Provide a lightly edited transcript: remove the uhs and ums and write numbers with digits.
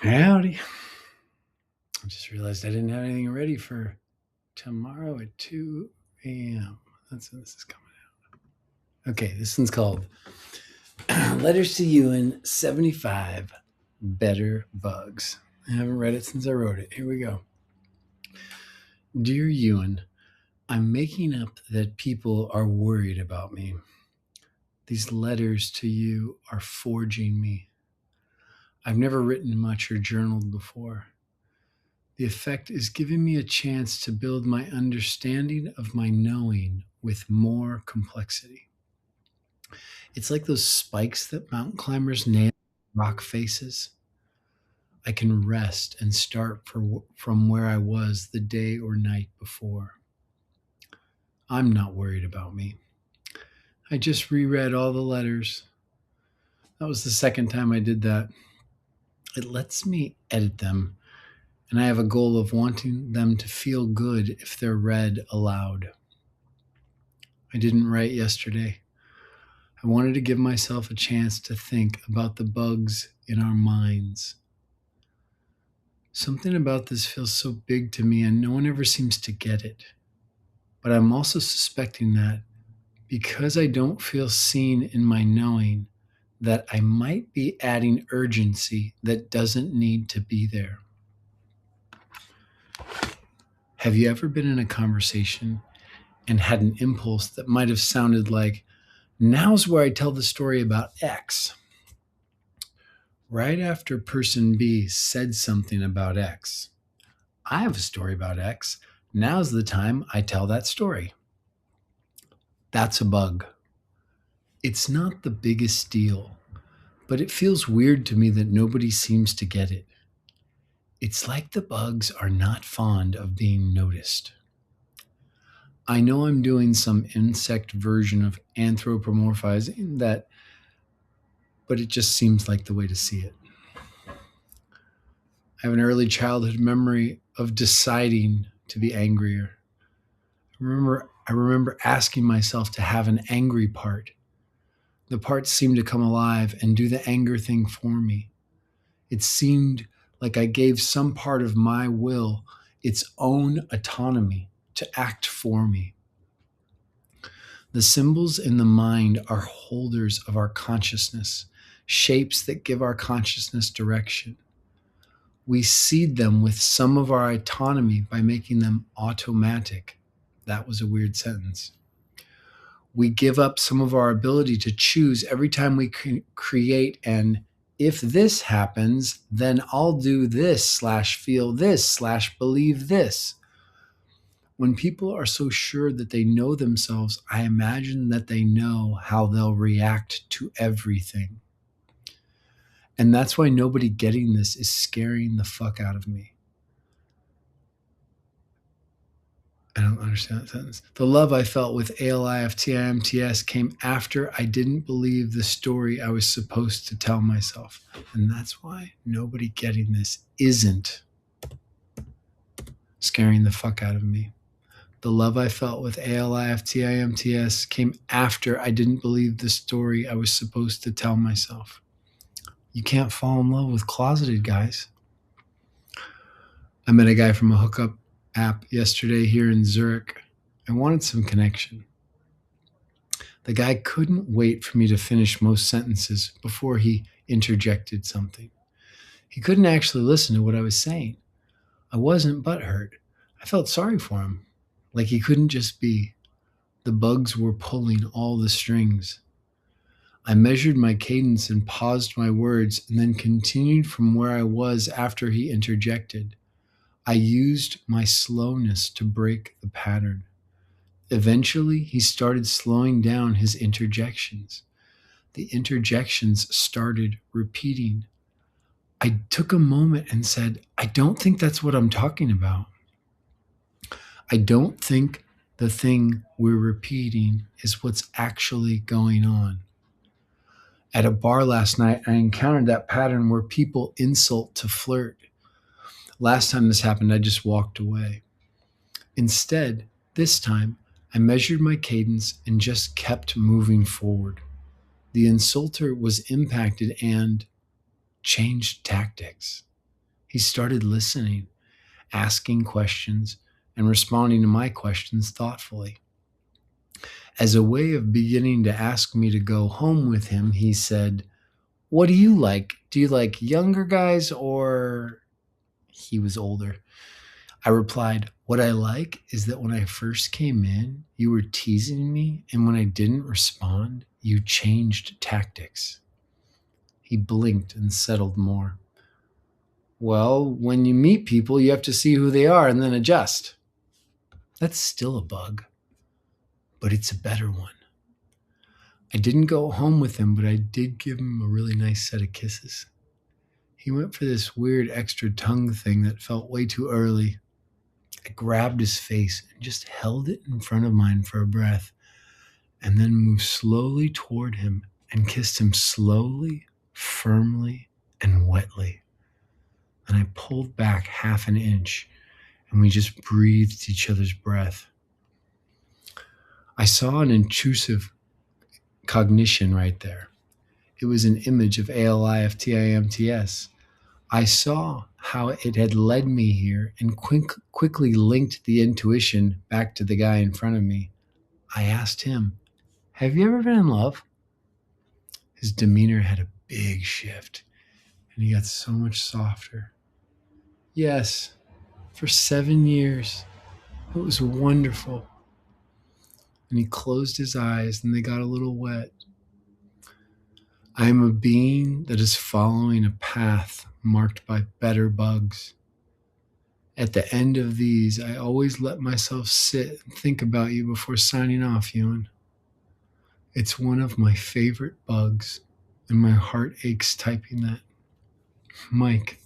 Howdy. I just realized I didn't have anything ready for tomorrow at 2 a.m. That's when this is coming out. Okay, this one's called Letters to You in 75 Better Bugs. I haven't read it since I wrote it. Here we go. Dear Ewan, I'm making up that people are worried about me. These letters to you are forging me. I've never written much or journaled before. The effect is giving me a chance to build my understanding of my knowing with more complexity. It's like those spikes that mountain climbers nail in rock faces. I can rest and start from where I was the day or night before. I'm not worried about me. I just reread all the letters. That was the second time I did that. It lets me edit them, and I have a goal of wanting them to feel good if they're read aloud. I didn't write yesterday. I wanted to give myself a chance to think about the bugs in our minds. Something about this feels so big to me, and no one ever seems to get it. But I'm also suspecting that because I don't feel seen in my knowing, that I might be adding urgency that doesn't need to be there. Have you ever been in a conversation and had an impulse that might have sounded like, now's where I tell the story about X? Right after person B said something about X, I have a story about X. Now's the time I tell that story. That's a bug. It's not the biggest deal, but it feels weird to me that nobody seems to get it. It's like the bugs are not fond of being noticed. I know I'm doing some insect version of anthropomorphizing that, but it just seems like the way to see it. I have an early childhood memory of deciding to be angrier. I remember asking myself to have an angry part. The part seemed to come alive and do the anger thing for me. It seemed like I gave some part of my will its own autonomy to act for me. The symbols in the mind are holders of our consciousness, shapes that give our consciousness direction. We seed them with some of our autonomy by making them automatic. That was a weird sentence. We give up some of our ability to choose every time we create an if this happens, then I'll do this / feel this / believe this. When people are so sure that they know themselves, I imagine that they know how they'll react to everything. And that's why nobody getting this is scaring the fuck out of me. I don't understand that sentence. The love I felt with ALIFTIMTS came after I didn't believe the story I was supposed to tell myself. And that's why nobody getting this isn't scaring the fuck out of me. The love I felt with ALIFTIMTS came after I didn't believe the story I was supposed to tell myself. You can't fall in love with closeted guys. I met a guy from a hookup app yesterday here in Zurich. I wanted some connection. The guy couldn't wait for me to finish most sentences before he interjected something. He couldn't actually listen to what I was saying. I wasn't butthurt. I felt sorry for him, like he couldn't just be. The bugs were pulling all the strings. I measured my cadence and paused my words and then continued from where I was after he interjected. I used my slowness to break the pattern. Eventually, he started slowing down his interjections. The interjections started repeating. I took a moment and said, I don't think that's what I'm talking about. I don't think the thing we're repeating is what's actually going on. At a bar last night, I encountered that pattern where people insult to flirt. Last time this happened, I just walked away. Instead, this time, I measured my cadence and just kept moving forward. The insulter was impacted and changed tactics. He started listening, asking questions, and responding to my questions thoughtfully. As a way of beginning to ask me to go home with him, he said, "What do you like? Do you like younger guys or?" He was older. I replied, "What I like is that when I first came in, you were teasing me, and when I didn't respond, you changed tactics." He blinked and settled more. "Well, when you meet people, you have to see who they are and then adjust." That's still a bug, but it's a better one. I didn't go home with him, but I did give him a really nice set of kisses. He went for this weird extra tongue thing that felt way too early. I grabbed his face and just held it in front of mine for a breath, and then moved slowly toward him and kissed him slowly, firmly, and wetly. And I pulled back half an inch, and we just breathed each other's breath. I saw an intrusive cognition right there. It was an image of ALIFTIMTS. I saw how it had led me here and quickly linked the intuition back to the guy in front of me. I asked him, "Have you ever been in love?" His demeanor had a big shift, and he got so much softer. "Yes, for 7 years. It was wonderful." And he closed his eyes, and they got a little wet. I am a being that is following a path marked by better bugs. At the end of these, I always let myself sit and think about you before signing off, Johan. It's one of my favorite bugs, and my heart aches typing that. Mike.